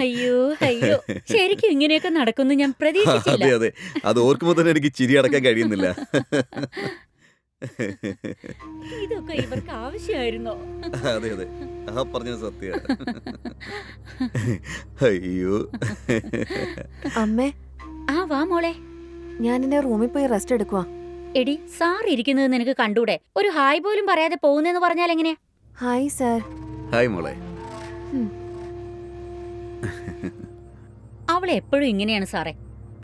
അയ്യോ അയ്യോ, ശരിക്കും ഇങ്ങനെയൊക്കെ നടക്കുന്നു ഞാൻ പ്രതീക്ഷിച്ചില്ല. അതെ അതെ, അത് ഓർക്കുമ്പോൾ തന്നെ എനിക്ക് ചിരി അടക്കാൻ കഴിയുന്നില്ല. ഇതൊക്കെ ഇവർക്ക് ആവശ്യമായിരുന്നോ? അതെ അതെ, ആ പറഞ്ഞത് സത്യ. അയ്യോ. അമ്മേ, ആ വാ മോളെ. ഞാൻ എന്റെ റൂമിൽ പോയി റെസ്റ്റ് എടുക്കുവാ. എടി, സാർ ഇരിക്കുന്നത് നിനക്ക് കണ്ടൂടെ? ഒരു ഹായ് പോലും പറയാതെ പോകുന്നെന്ന് പറഞ്ഞാൽ എങ്ങനെയാ? Hi sir. ഹായ് മോളെ. അവളെ എപ്പോഴും ഇങ്ങനെയാണ് സാറേ.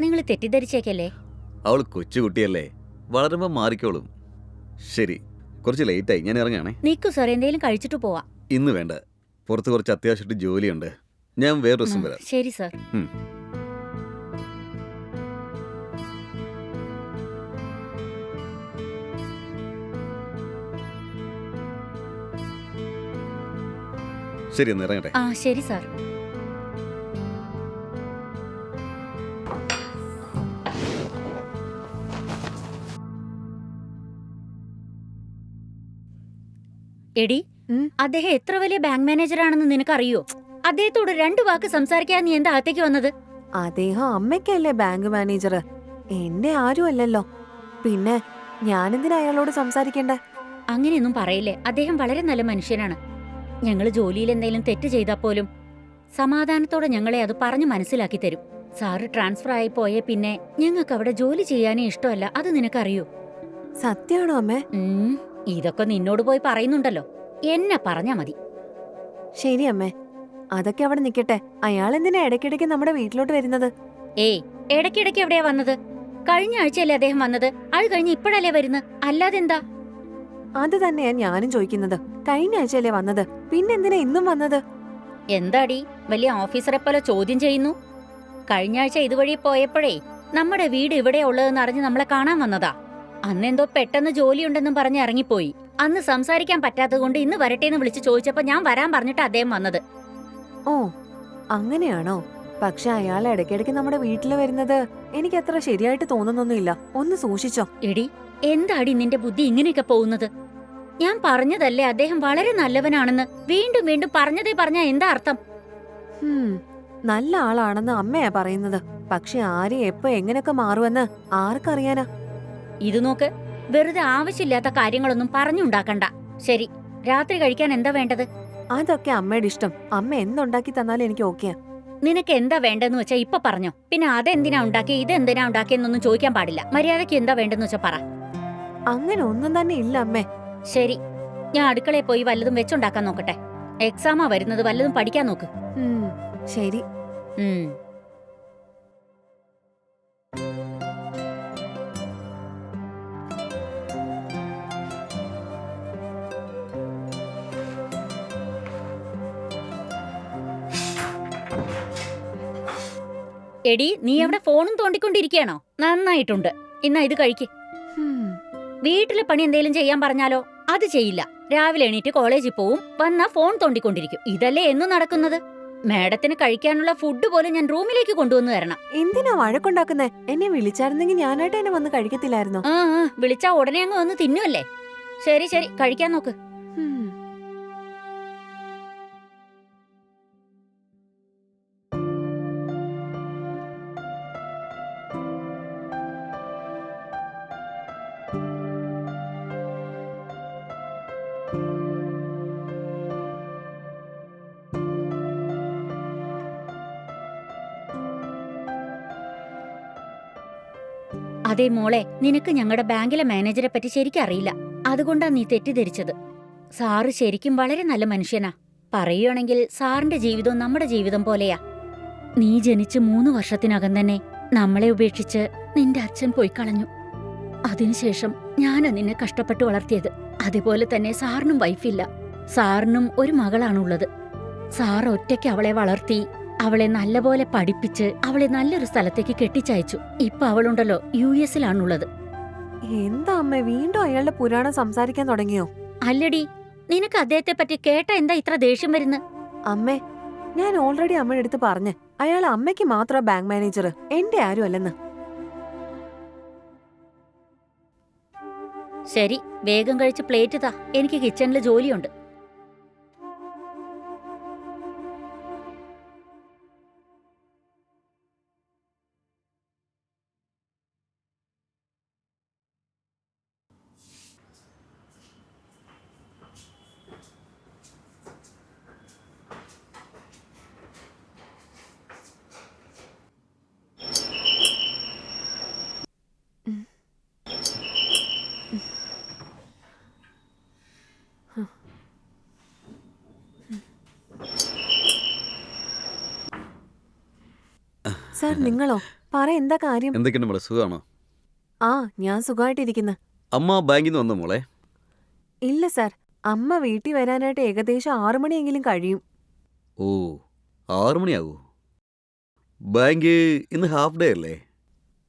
നിങ്ങൾ തെറ്റിദ്ധരിച്ചേക്കല്ലേ? അവൾ കൊച്ചുകുട്ടിയല്ലേ, വളരുമ്പോ മാറിക്കോളും. ശരി, കുറച്ച് ലേറ്റായി, ഞാൻ ഇറങ്ങാണേ. നിക്കു സാർ, എന്തെങ്കിലും കഴിച്ചിട്ട് പോവാ. ഇന്ന് വേണ്ട, പുറത്ത് കുറച്ച് അത്യാവശ്യമായിട്ട് ജോലിയുണ്ട്. ഞാൻ വേറെ ദിവസം വരാം. ശരി സാർ. ശരി, ഒന്ന് ഇറങ്ങട്ടെ. ആ ശരി സാർ. എടി, അദ്ദേഹം എത്ര വലിയ ബാങ്ക് മാനേജർ ആണെന്ന് നിനക്കറിയോ? അദ്ദേഹത്തോട് 2 വാക്ക് സംസാരിക്കാൻ നീ എന്താ അകത്തേക്ക് വന്നത്? അദ്ദേഹം അമ്മയ്ക്കല്ലേ ബാങ്ക് മാനേജർ, എന്റെ ആരും അല്ലല്ലോ. പിന്നെ ഞാനെന്തിനാ അയാളോട് സംസാരിക്കണ്ടേ? അങ്ങനെയൊന്നും പറയില്ലേ. അദ്ദേഹം വളരെ നല്ല മനുഷ്യനാണ്. ഞങ്ങൾ ജോലിയിൽ എന്തെങ്കിലും തെറ്റ് ചെയ്താൽ പോലും സമാധാനത്തോടെ ഞങ്ങളെ അത് പറഞ്ഞു മനസ്സിലാക്കി തരും. സാറ് ട്രാൻസ്ഫർ ആയി പോയേ പിന്നെ ഞങ്ങൾക്ക് അവിടെ ജോലി ചെയ്യാനേ ഇഷ്ടമല്ല. അത് നിനക്കറിയോ? സത്യമാണോ അമ്മേ? ഇതൊക്കെ നിന്നോട് പോയി പറയുന്നുണ്ടല്ലോ. എന്നെ പറഞ്ഞാ മതി. ശരി അമ്മേ, അതൊക്കെ അവിടെ നിക്കട്ടെ. അയാൾ എന്തിനാ ഇടയ്ക്കിടയ്ക്ക് നമ്മുടെ വീട്ടിലോട്ട് വരുന്നത്? ഏയ്, ഇടയ്ക്കിടയ്ക്ക് എവിടെയാ വന്നത്? കഴിഞ്ഞ ആഴ്ചയല്ലേ അദ്ദേഹം വന്നത്. അത് കഴിഞ്ഞ് ഇപ്പോഴല്ലേ വരുന്നത്, അല്ലാതെന്താ? അത് തന്നെയാ ഞാനും ചോദിക്കുന്നത്. കഴിഞ്ഞ ആഴ്ചയല്ലേ വന്നത്, പിന്നെന്തിനാ ഇന്നും വന്നത്? എന്താടി വലിയ ഓഫീസറെ പോലെ ചോദ്യം ചെയ്യുന്നു? കഴിഞ്ഞ ആഴ്ച ഇതുവഴി പോയപ്പോഴേ നമ്മുടെ വീട് ഇവിടെയാ ഉള്ളതെന്ന് അറിഞ്ഞ് നമ്മളെ കാണാൻ വന്നതാ. അന്നെന്തോ പെട്ടെന്ന് ജോലിയുണ്ടെന്നും പറഞ്ഞ് ഇറങ്ങിപ്പോയി. അന്ന് സംസാരിക്കാൻ പറ്റാത്തതുകൊണ്ട് ഇന്ന് വരട്ടേന്ന് വിളിച്ച് ചോദിച്ചപ്പോ ഞാൻ വരാൻ പറഞ്ഞിട്ട് അദ്ദേഹം വന്നത്. ഓ, അങ്ങനെയാണോ? പക്ഷെ അയാൾ ഇടയ്ക്കിടയ്ക്ക് നമ്മുടെ വീട്ടിൽ വരുന്നത് എനിക്ക് അത്ര ശരിയായിട്ട് തോന്നുന്നൊന്നുമില്ല. ഒന്ന് സൂക്ഷിച്ചോ. എടി, എന്താടി നിന്റെ ബുദ്ധി ഇങ്ങനെയൊക്കെ പോകുന്നത്? ഞാൻ പറഞ്ഞതല്ലേ അദ്ദേഹം വളരെ നല്ലവനാണെന്ന്. വീണ്ടും വീണ്ടും പറഞ്ഞതേ പറഞ്ഞാ എന്താ അർത്ഥം? നല്ല ആളാണെന്ന് അമ്മയാ പറയുന്നത്. പക്ഷെ ആരെ എപ്പോ എങ്ങനെയൊക്കെ മാറുമെന്ന് ആർക്കറിയാനാ? ഇത് നോക്ക്, വെറുതെ ആവശ്യമില്ലാത്ത കാര്യങ്ങളൊന്നും പറഞ്ഞുണ്ടാക്കണ്ട. ശരി, രാത്രി കഴിക്കാൻ എന്താ വേണ്ടത്? അതൊക്കെ അമ്മയുടെ ഇഷ്ടം. അമ്മ എന്തുണ്ടാക്കി തന്നാലും എനിക്ക് ഓക്കെയാ. നിനക്ക് എന്താ വേണ്ടെന്ന് വെച്ചാ ഇപ്പൊ പറഞ്ഞോ. പിന്നെ അതെന്തിനാ ഉണ്ടാക്കി ഇതെന്തിനാ ഉണ്ടാക്കിയെന്നൊന്നും ചോദിക്കാൻ പാടില്ല. മര്യാദയ്ക്ക് എന്താ വേണ്ടെന്ന് വെച്ചാ പറ. അങ്ങനെ ഒന്നും തന്നെ ഇല്ല അമ്മേ. ശരി, ഞാൻ അടുക്കളയിൽ പോയി വല്ലതും വെച്ചുണ്ടാക്കാൻ നോക്കട്ടെ. എക്സാമാ വരുന്നത്, വല്ലതും പഠിക്കാൻ നോക്ക്. ശരി. എടി, നീ അവിടെ ഫോണും തോണ്ടിക്കൊണ്ടിരിക്കുകയാണോ? നന്നായിട്ടുണ്ട്. ഇന്നാ ഇത് കഴിക്ക്. വീട്ടിലെ പണി എന്തേലും ചെയ്യാൻ പറഞ്ഞാലോ അത് ചെയ്യില്ല. രാവിലെ എണീറ്റ് കോളേജിൽ പോവും, വന്നാ ഫോൺ തോണ്ടിക്കൊണ്ടിരിക്കും. ഇതല്ലേ എന്നും നടക്കുന്നത്? മാഡത്തിന് കഴിക്കാനുള്ള ഫുഡ് പോലും ഞാൻ റൂമിലേക്ക് കൊണ്ടുവന്ന് തരണം. എന്തിനാ വഴക്കുണ്ടാക്കുന്നേ? എന്നെ വിളിച്ചായിരുന്നെങ്കിൽ ഞാനായിട്ട് എന്നെ വന്ന് കഴിക്കത്തില്ലായിരുന്നോ? വിളിച്ചാ ഉടനെ അങ്ങ് വന്ന് തിന്നുവല്ലേ. ശരി ശരി, കഴിക്കാൻ നോക്ക്. അതേ മോളെ, നിനക്ക് ഞങ്ങളുടെ ബാങ്കിലെ മാനേജരെ പറ്റി ശരിക്കും അറിയില്ല. അതുകൊണ്ടാ നീ തെറ്റിദ്ധരിച്ചത്. സാറ് ശരിക്കും വളരെ നല്ല മനുഷ്യനാ. പറയുകയാണെങ്കിൽ സാറിന്റെ ജീവിതം നമ്മുടെ ജീവിതം പോലെയാ. നീ ജനിച്ച് 3 വർഷത്തിനകം തന്നെ നമ്മളെ ഉപേക്ഷിച്ച് നിന്റെ അച്ഛൻ പോയി കളഞ്ഞു. അതിനുശേഷം ഞാനാ നിന്നെ കഷ്ടപ്പെട്ട് വളർത്തിയത്. അതുപോലെ തന്നെ സാറിനും വൈഫില്ല. സാറിനും ഒരു മകളാണുള്ളത്. സാർ ഒറ്റയ്ക്ക് അവളെ വളർത്തി, അവളെ നല്ലപോലെ പഠിപ്പിച്ച് അവളെ നല്ലൊരു സ്ഥലത്തേക്ക് കെട്ടിച്ചയച്ചു. ഇപ്പൊ അവളുണ്ടല്ലോ US-ലാണുള്ളത്. എന്താ അമ്മ വീണ്ടും അയാളുടെ പുരാണം സംസാരിക്കാൻ തുടങ്ങിയോ? അല്ലടി, നിനക്ക് അദ്ദേഹത്തെ പറ്റി കേട്ട എന്താ ഇത്ര ദേഷ്യം വരുന്നു? അമ്മേ, ഞാൻ ഓൾറെഡി അമ്മയുടെ അടുത്ത് പറഞ്ഞ് അയാൾ അമ്മയ്ക്ക് മാത്രം ബാങ്ക് മാനേജർ, എന്റെ ആരും അല്ലെന്ന്. ശരി, വേഗം കഴിച്ച് പ്ലേറ്റ് താ. എനിക്ക് കിച്ചണിൽ ജോലിയുണ്ട്. സാർ നിങ്ങളോ? പറ, എന്താ കാര്യം? എന്തൊക്കെയുണ്ട് മോളെ, സുഖമാണോ? ആ, ഞാൻ സുഖമായിട്ടിരിക്കുന്നു. അമ്മ ബാങ്കിൽ നിന്ന് വന്നോ മോളെ? ഇല്ല സാർ, അമ്മ വീട്ടിൽ വരാനായിട്ട് ഏകദേശം 6 മണിയെങ്കിലും കഴിയും. ഓ, 6 മണിയാകൂ. ബാങ്ക് ഇന്ന് ഹാഫ് ഡേ അല്ലേ?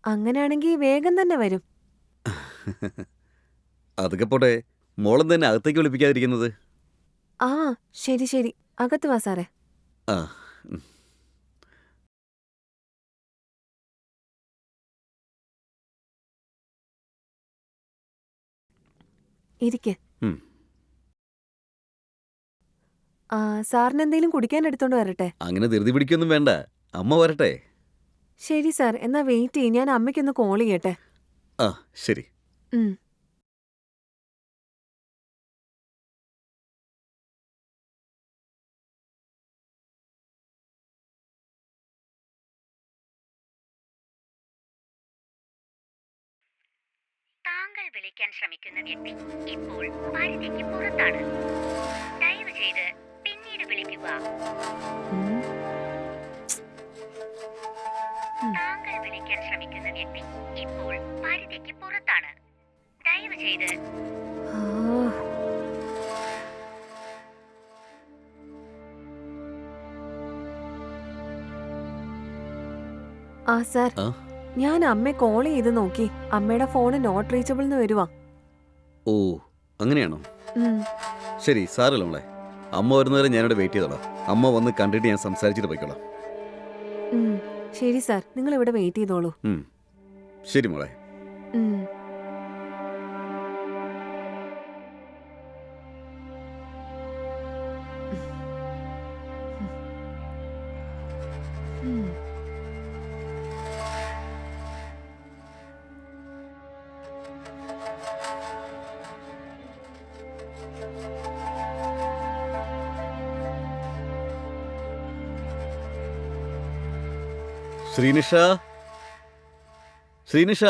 അങ്ങനെയാണെങ്കിൽ വേഗം തന്നെ വരും. അതൊക്കെ പോട്ടെ, മോളെ തന്നെ അകത്തേക്ക് വിളിപ്പിക്കാതിരിക്കുന്നത്? ആ, ശരി ശരി, അകത്ത് വാ സാറേ. ആ ഉം. ഇരിക്കെ. ഉം. സാറിന് എന്തെങ്കിലും കുടിക്കാൻ എടുത്തോണ്ട് വരട്ടെ? അങ്ങനെ ധൃതി പിടിക്കൊന്നും വേണ്ട, അമ്മ വരട്ടെ. ശരി സാർ, എന്നാ വെയിറ്റ് ചെയ്യ്, ഞാൻ അമ്മയ്ക്കൊന്ന് കോൾ ചെയ്യട്ടെ. ആ ശരി. ഉം. താങ്കൾ വിളിക്കാൻ ശ്രമിക്കുന്ന വ്യക്തി ഇപ്പോൾ പരിധിക്ക് പുറത്താണ്. ദയവ് ചെയ്ത് പിന്നീട് വിളിക്കുക. ഉം. താങ്കൾ വിളിക്കാൻ ശ്രമിക്കുന്ന വ്യക്തി ഇപ്പോൾ പരിധിക്ക് പുറത്താണ്. ദയവ് ചെയ്ത് ആ. ആ സാർ, ആ ഞാൻ അമ്മയെ കോൾ ചെയ്ത് നോക്കി. അമ്മയുടെ ഫോണ് നോട്ട് റീച്ചബിൾ എന്ന് വരുവാ. ഓ, അങ്ങനെയാണോ? ഉം. ശരി, സാരമില്ല മോളെ. അമ്മ വരുന്നവരെ ഞാനിവിടെ വെയിറ്റ് ചെയ്തോളാം. അമ്മ വന്ന് കണ്ടിട്ട് ഞാൻ സംസാരിച്ചിട്ട് പോയിക്കോളാം. ഉം. ശരി സാർ, നിങ്ങൾ ഇവിടെ വെയിറ്റ് ചെയ്തോളൂ. ശരി മോളെ. ഉം. ഉം. ശ്രീനിഷ, ശ്രീനിഷ.